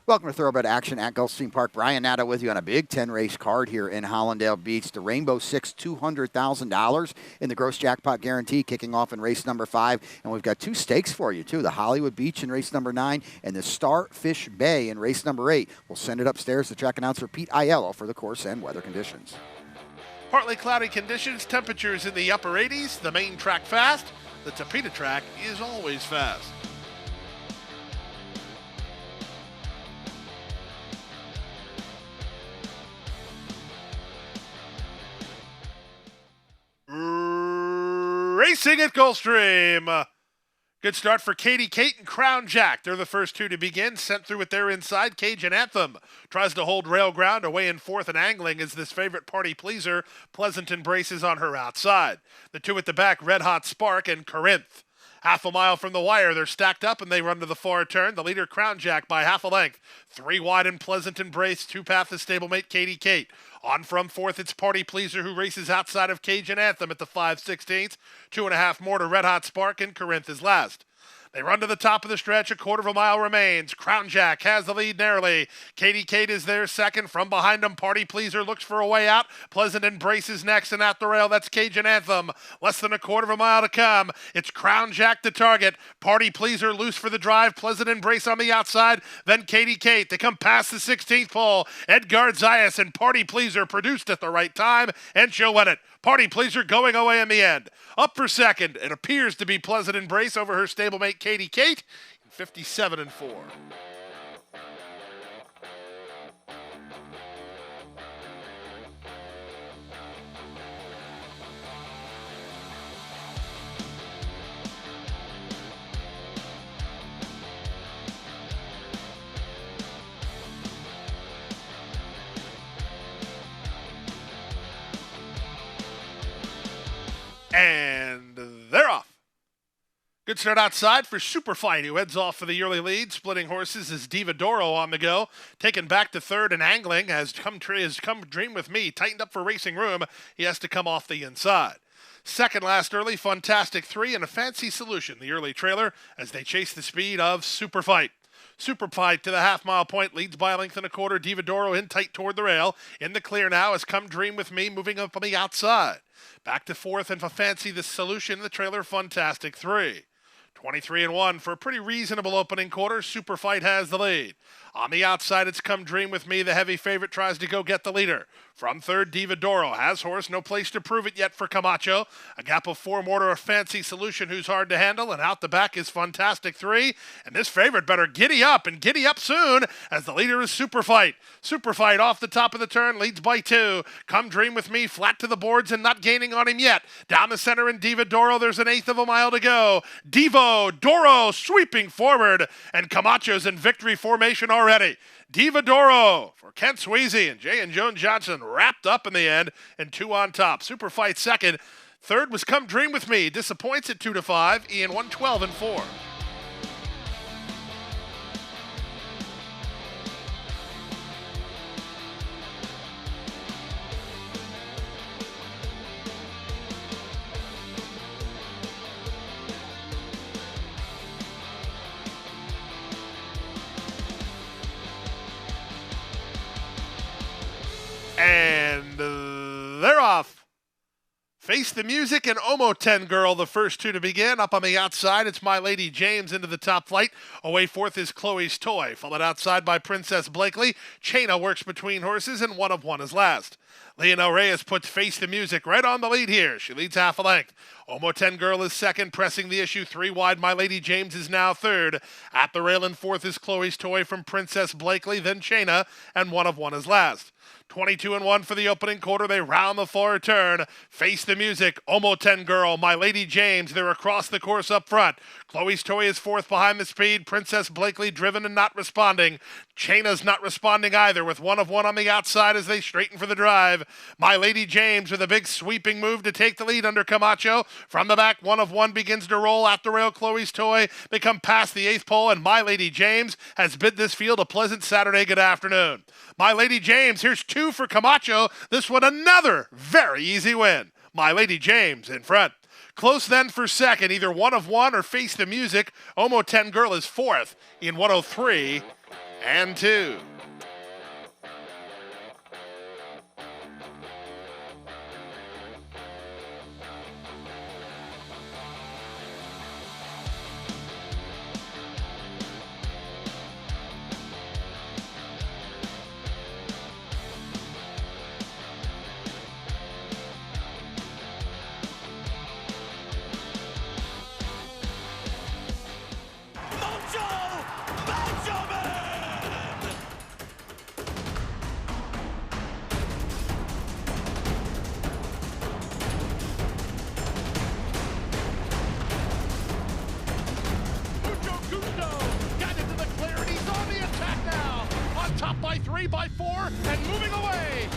Welcome to Thoroughbred Action at Gulfstream Park. Brian Natta with you on a Big 10 race card here in Hollandale Beach. The Rainbow Six, $200,000 in the gross jackpot guarantee, kicking off in race number 5. And we've got 2 stakes for you, too. The Hollywood Beach in race number 9 and the Starfish Bay in race number 8. We'll send it upstairs to track announcer Pete Aiello for the course and weather conditions. Partly cloudy conditions, temperatures in the upper 80s. The main track fast. The Tapeta track is always fast. Racing at Gulfstream. Good start for Katie Kate and Crown Jack. They're the first 2 to begin. Sent through with their inside. Cajun Anthem tries to hold rail ground. Away in 4th and angling is this favorite Party Pleaser. Pleasant Embraces on her outside. The 2 at the back, Red Hot Spark and Corinth. Half a mile from the wire, they're stacked up and they run to the far turn. The leader, Crown Jack, by half a length. 3 wide and Pleasant Embrace. 2 path is stablemate Katie Kate. On from 4th, it's Party Pleaser, who races outside of Cajun Anthem at the 5/16. 2.5 more to Red Hot Spark, and Corinth is last. They run to the top of the stretch. A quarter of a mile remains. Crown Jack has the lead narrowly. Katie Kate is there second. From behind him, Party Pleaser looks for a way out. Pleasant Embraces next, and at the rail, that's Cajun Anthem. Less than a quarter of a mile to come. It's Crown Jack to target. Party Pleaser loose for the drive. Pleasant Embrace on the outside. Then Katie Kate. They come past the 16th pole. Edgar Zayas and Party Pleaser produced at the right time, and she'll win it. Party Pleaser going away in the end. Up for second, it appears to be Pleasant Embrace over her stablemate Katie Kate, 57-4. And they're off. Good start outside for Superfight, who heads off for the early lead. Splitting horses is Diva Doro on the go. Taken back to 3rd and angling has come Dream With Me. Tightened up for racing room. He has to come off the inside. Second last early, Fantastic 3 and a Fancy Solution, the early trailer, as they chase the speed of Superfight. Superfight to the half-mile point, leads by a length and a quarter. Diva Doro in tight toward the rail. In the clear now has come Dream With Me, moving up on the outside. Back to 4th and for Fancy the Solution, the trailer Fantastic 3. 23-1 for a pretty reasonable opening quarter. Superfight has the lead. On the outside, it's Come Dream With Me. The heavy favorite tries to go get the leader. From 3rd, Diva Doro has horse. No place to prove it yet for Camacho. A gap of 4 more to a Fancy Solution, who's hard to handle. And out the back is Fantastic 3. And this favorite better giddy up, and giddy up soon, as the leader is Superfight. Superfight off the top of the turn, leads by 2. Come Dream With Me, flat to the boards and not gaining on him yet. Down the center in Diva Doro, there's an 1/8 of a mile to go. Diva Doro sweeping forward, and Camacho's in victory formation already. Diva Doro for Kent Sweezy and Jay and Joan Johnson wrapped up in the end, and 2 on top. Superfight second. 3rd was Come Dream With Me. Disappoints at 2-5. Ian 112-4. And they're off. Face the Music and Omo 10 Girl, the first 2 to begin. Up on the outside, it's My Lady James into the top flight. Away 4th is Chloe's Toy, followed outside by Princess Blakely. Chaina works between horses, and 1 of 1 is last. Leonel Reyes puts Face the Music right on the lead here. She leads half a length. Omo 10 Girl is second, pressing the issue 3 wide. My Lady James is now 3rd. At the rail in 4th is Chloe's Toy from Princess Blakely, then Chaina, and 1 of 1 is last. 22-1 for the opening quarter. They round the far turn. Face the Music, Omo 10 Girl, My Lady James. They're across the course up front. Chloe's Toy is 4th behind the speed. Princess Blakely driven and not responding. Chaina's not responding either, with 1 of 1 on the outside as they straighten for the drive. My Lady James with a big sweeping move to take the lead under Camacho. From the back, 1 of 1 begins to roll at the rail. Chloe's Toy. They come past the 8th pole, and My Lady James has bid this field a pleasant Saturday good afternoon. My Lady James, here's 2 for Camacho. This one another very easy win. My Lady James in front. Close then for second, either 1 of 1 or Face the Music. Omo 10 Girl is 4th in 103-4. and 2. Top by 3, by 4, and moving away.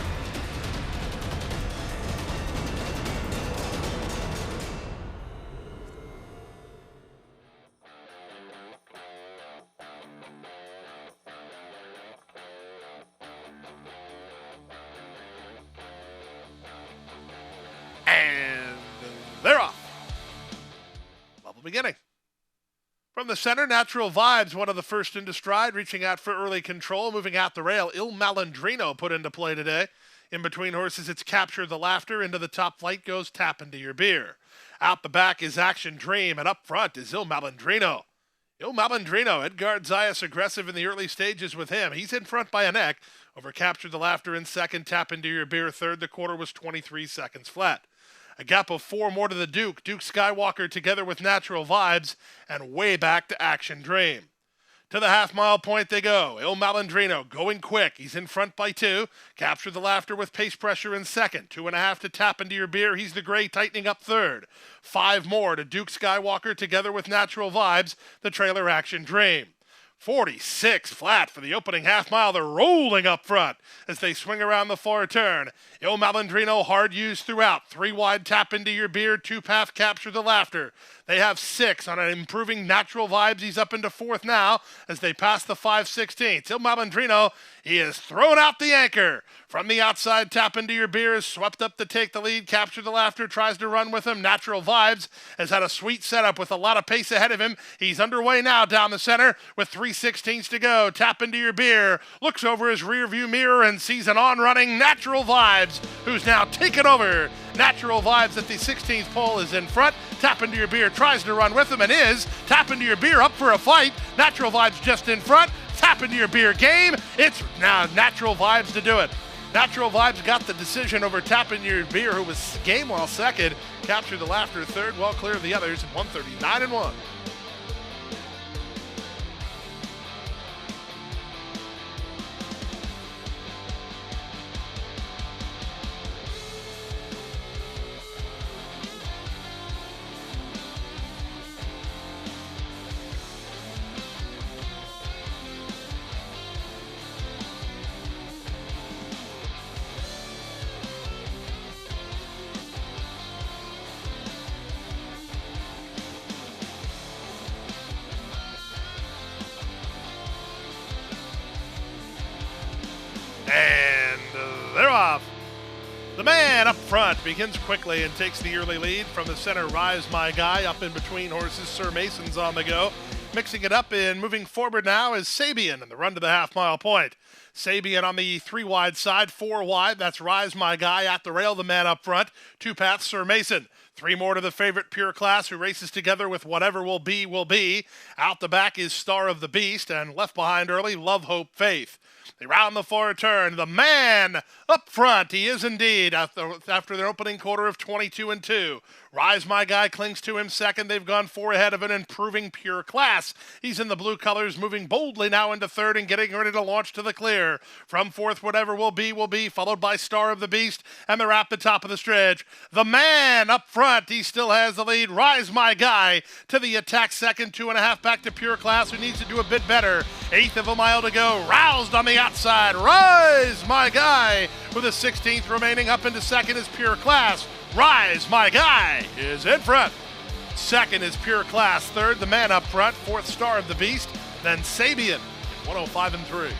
And they're off. Level beginning. From the center, Natural Vibes, one of the first into stride, reaching out for early control, moving out the rail. Il Malandrino put into play today. In between horses, it's Capture the Laughter. Into the top flight goes Tap Into Your Beer. Out the back is Action Dream, and up front is Il Malandrino. Il Malandrino, Edgard Zayas aggressive in the early stages with him. He's in front by a neck. Over Capture the Laughter in second, Tap Into Your Beer third. The quarter was 23 seconds flat. A gap of 4 more to the Duke. Duke Skywalker together with Natural Vibes, and way back to Action Dream. To the half-mile point they go. Il Malandrino going quick. He's in front by 2. Capture the Laughter with pace pressure in second. 2.5 to Tap Into Your Beer. He's the gray tightening up third. 5 more to Duke Skywalker together with Natural Vibes. The trailer Action Dream. 46 flat for the opening half mile. They're rolling up front as they swing around the far turn. Il Malandrino hard used throughout. 3 wide Tap Into Your Beer. 2 path Capture the Laughter. They have 6 on an improving Natural Vibes. He's up into 4th now as they pass the 5/16. Il Malandrino, he has thrown out the anchor. From the outside, Tap Into Your Beer is swept up to take the lead. Capture the Laughter tries to run with him. Natural Vibes has had a sweet setup with a lot of pace ahead of him. He's underway now down the center with 3/16 to go. Tap Into Your Beer looks over his rearview mirror and sees an on-running Natural Vibes, who's now taken over. Natural Vibes at the 16th pole is in front. Tap Into Your Beer tries to run with him and is. Tap Into Your Beer up for a fight. Natural Vibes just in front. Tap Into Your Beer game. It's now Natural Vibes to do it. Natural Vibes got the decision over Tap Into Your Beer, who was game while second. Capture the Laughter third, well clear of the others at 139-1. And they're off. The man up front begins quickly and takes the early lead. From the center, Rise My Guy. Up in between horses, Sir Mason's on the go. Mixing it up and moving forward now is Sabian in the run to the half-mile point. Sabian on the 3 wide side, 4 wide. That's Rise My Guy at the rail, the man up front. 2 paths, Sir Mason. 3 more to the favorite Pure Class, who races together with Whatever Will Be, Will Be. Out the back is Star of the Beast, and left behind early, Love, Hope, Faith. They round the far turn. The man up front, he is indeed, after their opening quarter of 22-2. Rise My Guy clings to him second. They've gone 4 ahead of an improving Pure Class. He's in the blue colors, moving boldly now into third and getting ready to launch to the clear. From fourth, Whatever Will Be, followed by Star of the Beast, and they're at the top of the stretch. The man up front, he still has the lead. Rise My Guy to the attack second, 2.5 back to Pure Class, who needs to do a bit better. 1/8 of a mile to go. Roused on the outside. Rise My Guy with a 16th remaining. Up into second is Pure Class. Rise My Guy is in front. Second is Pure Class. Third, the man up front. Fourth, Star of the Beast. Then Sabian, 105-3.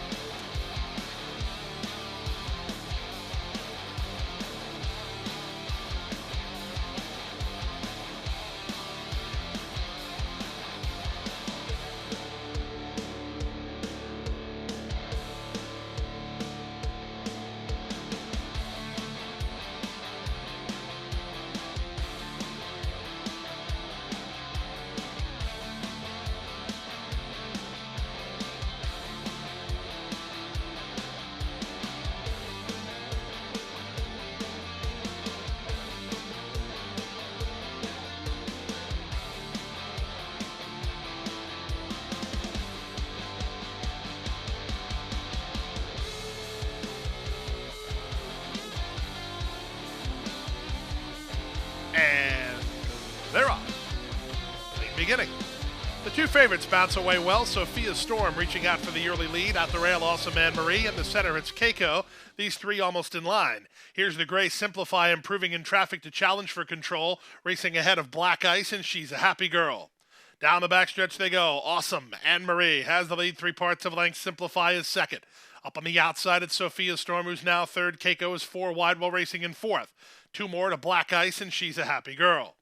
favorites bounce away well. Sophia Storm reaching out for the early lead. At the rail, Awesome Anne-Marie. In the center, it's Keiko. These three almost in line. Here's the gray Simplify improving in traffic to challenge for control. Racing ahead of Black Ice, and She's a Happy Girl. Down the backstretch they go. Awesome Anne-Marie has the lead, 3 parts of length. Simplify is second. Up on the outside, it's Sophia Storm, who's now third. Keiko is 4 wide while racing in fourth. 2 more to Black Ice, and She's a Happy Girl.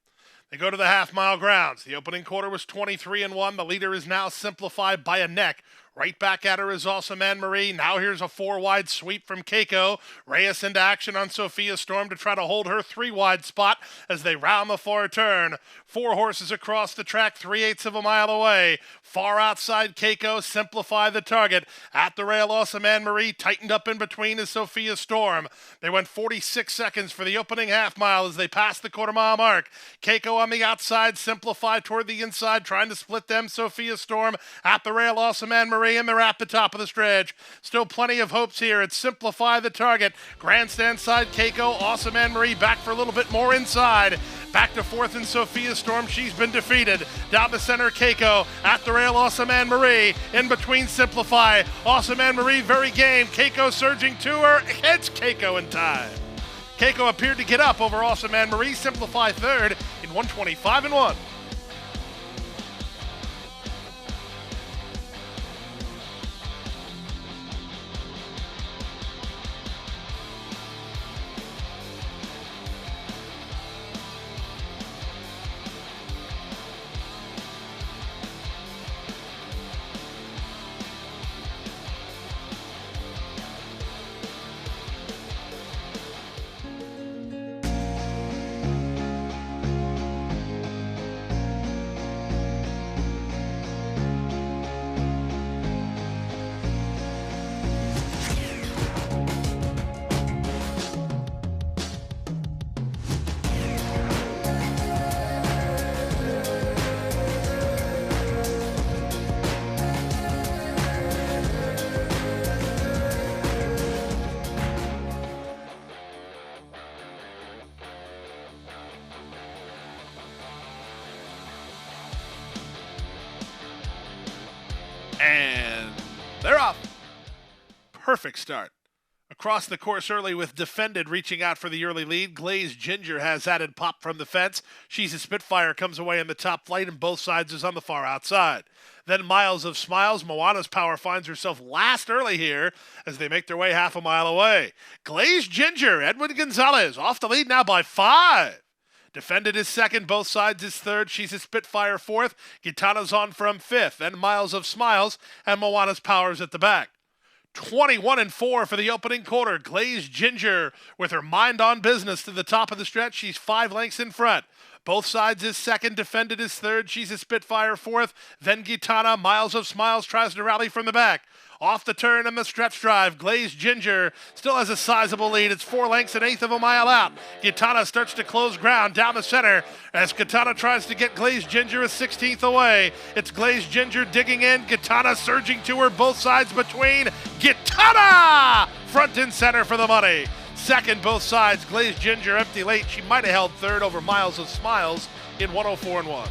They go to the half-mile grounds. The opening quarter was 23-1. The leader is now Simplified by a neck. Right back at her is Awesome Anne-Marie. Now here's a 4-wide sweep from Keiko. Reyes into action on Sophia Storm to try to hold her 3-wide spot as they round the far turn. 4 horses across the track, 3/8 of a mile away. Far outside Keiko, Simplify the target. At the rail, Awesome Anne-Marie. Tightened up in between is Sophia Storm. They went 46 seconds for the opening half mile as they passed the quarter-mile mark. Keiko on the outside, Simplify toward the inside, trying to split them. Sophia Storm at the rail, Awesome Anne-Marie. And they're at the top of the stretch. Still plenty of hopes here. It's Simplify the target. Grandstand side, Keiko. Awesome Anne-Marie back for a little bit more inside. Back to fourth in Sophia Storm. She's been defeated. Down the center, Keiko. At the rail, Awesome Anne-Marie. In between, Simplify. Awesome Anne-Marie, very game. Keiko surging to her. It's Keiko in time. Keiko appeared to get up over Awesome Anne-Marie. Simplify third in 125-1. And they're off. Perfect start. Across the course early with Defended reaching out for the early lead. Glazed Ginger has added pop from the fence. She's a Spitfire comes away in the top flight, and both sides is on the far outside. Then Miles of Smiles. Moana's Power finds herself last early here as they make their way half a mile away. Glazed Ginger, Edwin Gonzalez off the lead now by 5. Defended is second, both sides is third. She's a Spitfire fourth. Gitana's on from fifth. Then Miles of Smiles and Moana's Powers at the back. 21-4 for the opening quarter. Glazed Ginger with her mind on business to the top of the stretch. She's 5 lengths in front. Both sides is second. Defended is third. She's a Spitfire fourth. Then Gitana. Miles of Smiles tries to rally from the back. Off the turn and the stretch drive. Glazed Ginger still has a sizable lead. It's 4 lengths, 1/8 of a mile out. Gitana starts to close ground down the center as Gitana tries to get Glazed Ginger a 16th away. It's Glazed Ginger digging in. Gitana surging to her, both sides between. Gitana! Front and center for the money. Second, both sides. Glazed Ginger empty late. She might have held third over Miles of Smiles in 104-1.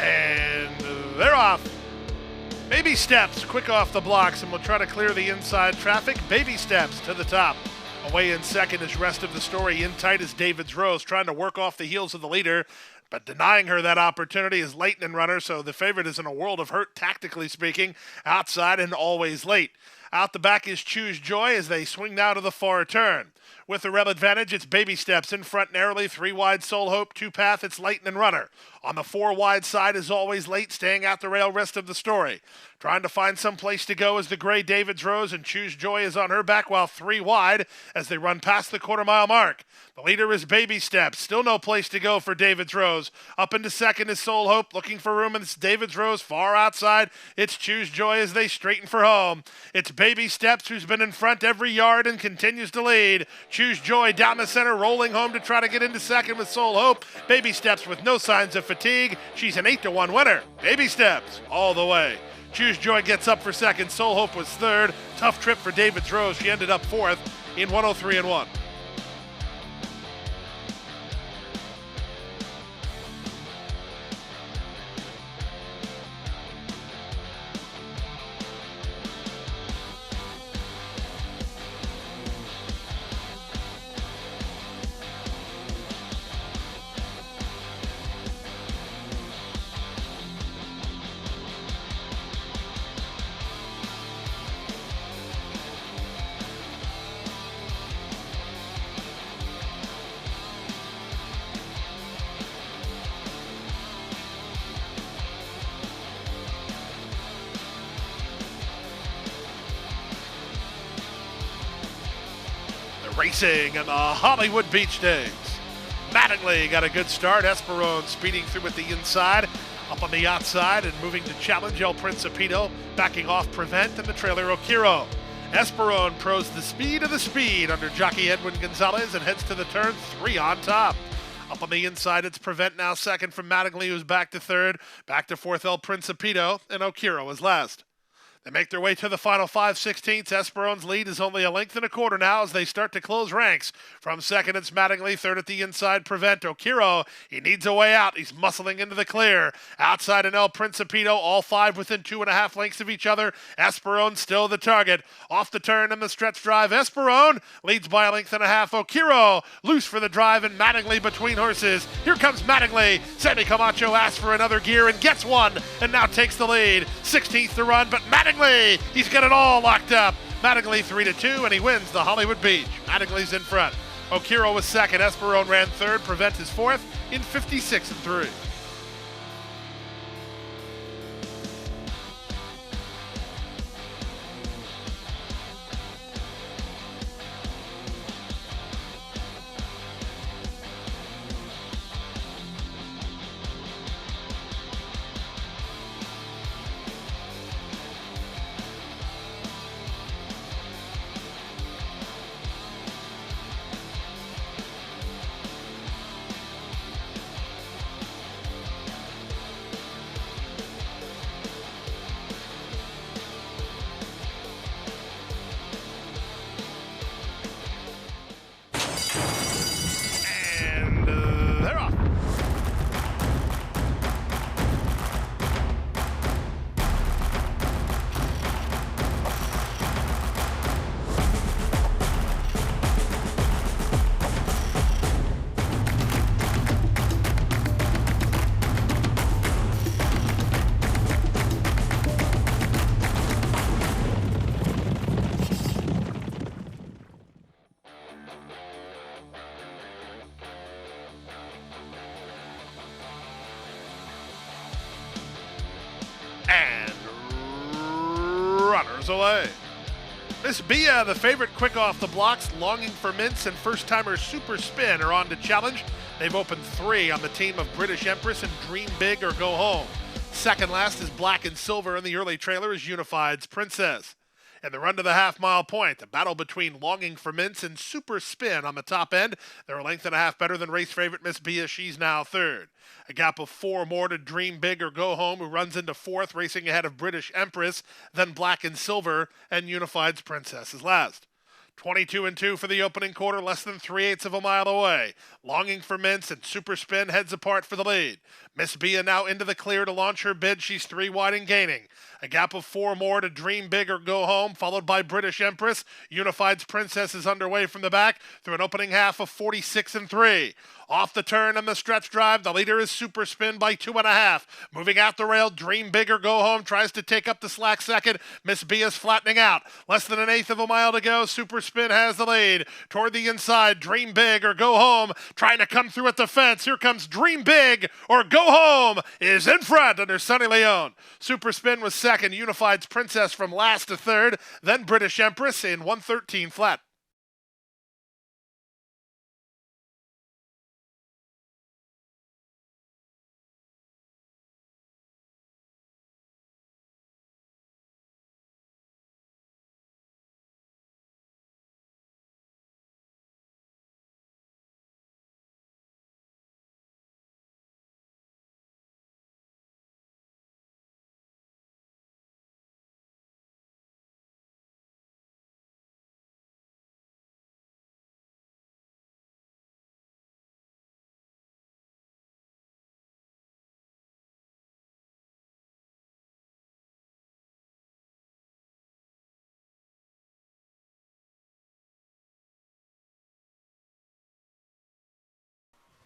And they're off. Baby steps, quick off the blocks, and we'll try to clear the inside traffic. Baby steps to the top. Away in second is rest of the story. In tight is David's Rose, trying to work off the heels of the leader, but denying her that opportunity is Leighton and Runner, so the favorite is in a world of hurt, tactically speaking, outside and always late. Out the back is Choose Joy as they swing now to the far turn. With the rail advantage, it's Baby Steps in front narrowly, 3 wide Soul Hope, 2 path, it's Lightning Runner. On the 4 wide side is always Late, staying out the rail rest of the story. Trying to find some place to go is the gray David's Rose, and Choose Joy is on her back while 3 wide as they run past the quarter-mile mark. The leader is Baby Steps, still no place to go for David's Rose. Up into second is Soul Hope, looking for room, and it's David's Rose far outside. It's Choose Joy as they straighten for home. It's Baby Steps who's been in front every yard and continues to lead. Choose Joy down the center, rolling home to try to get into second with Soul Hope. Baby Steps with no signs of fatigue. She's an 8-1 winner. Baby Steps all the way. Choose Joy gets up for second. Soul Hope was third. Tough trip for David's Rose. She ended up fourth in 103-1. Racing in the Hollywood Beach Days. Mattingly got a good start. Esperone speeding through at the inside, up on the outside and moving to challenge El Principito, backing off Prevent and the trailer Okiro. Esperone pros the speed of the speed under jockey Edwin Gonzalez and heads to the turn, 3 on top. Up on the inside, it's Prevent now second from Mattingly, who's back to third. Back to fourth, El Principito, and Okiro is last. They make their way to the final 5/16. Esperone's lead is only a length and a quarter now as they start to close ranks. From second, it's Mattingly. Third at the inside, Prevent. Okiro, he needs a way out. He's muscling into the clear. Outside in El Principito, all 5 within 2.5 lengths of each other. Esperone still the target. Off the turn in the stretch drive, Esperone leads by a length and a half. Okiro loose for the drive and Mattingly between horses. Here comes Mattingly. Sammy Camacho asks for another gear and gets one and now takes the lead. 16th to run, but Mattingly, he's got it all locked up. Mattingly 3-2, and he wins the Hollywood Beach. Mattingly's in front. Okiro was second. Esperone ran third. Prevent is fourth in 56-3. They're off. And runners away. Miss Bia, the favorite, quick off the blocks. Longing for Mints and first-timer Super Spin are on to challenge. They've opened 3 on the team of British Empress and Dream Big or Go Home. Second last is Black and Silver, and the early trailer is Unified's Princess. And the run to the half-mile point, a battle between Longing for Mints and Super Spin on the top end. They're a length and a half better than race favorite Miss Bia. She's now third. A gap of 4 more to Dream Big or Go Home, who runs into fourth, racing ahead of British Empress, then Black and Silver, and Unified's Princess is last. 22-2 for the opening quarter, less than 3/8 of a mile away. Longing for Mints, and Super Spin heads apart for the lead. Miss Bia now into the clear to launch her bid. She's 3 wide and gaining. A gap of 4 more to Dream Big or Go Home, followed by British Empress. Unified's Princess is underway from the back through an opening half of 46-3. Off the turn and the stretch drive, the leader is Super Spin by 2.5. Moving out the rail, Dream Big or Go Home tries to take up the slack second. Miss B is flattening out. Less than 1/8 of a mile to go. Super Spin has the lead. Toward the inside, Dream Big or Go Home trying to come through at the fence. Here comes Dream Big or Go Home is in front under Sunny Leone. Super Spin was second. Unified's Princess from last to third. Then British Empress in 1:13 flat.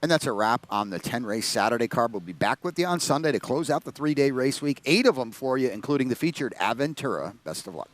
And that's a wrap on the 10-race Saturday card. We'll be back with you on Sunday to close out the 3-day race week. 8 of them for you, including the featured Aventura. Best of luck.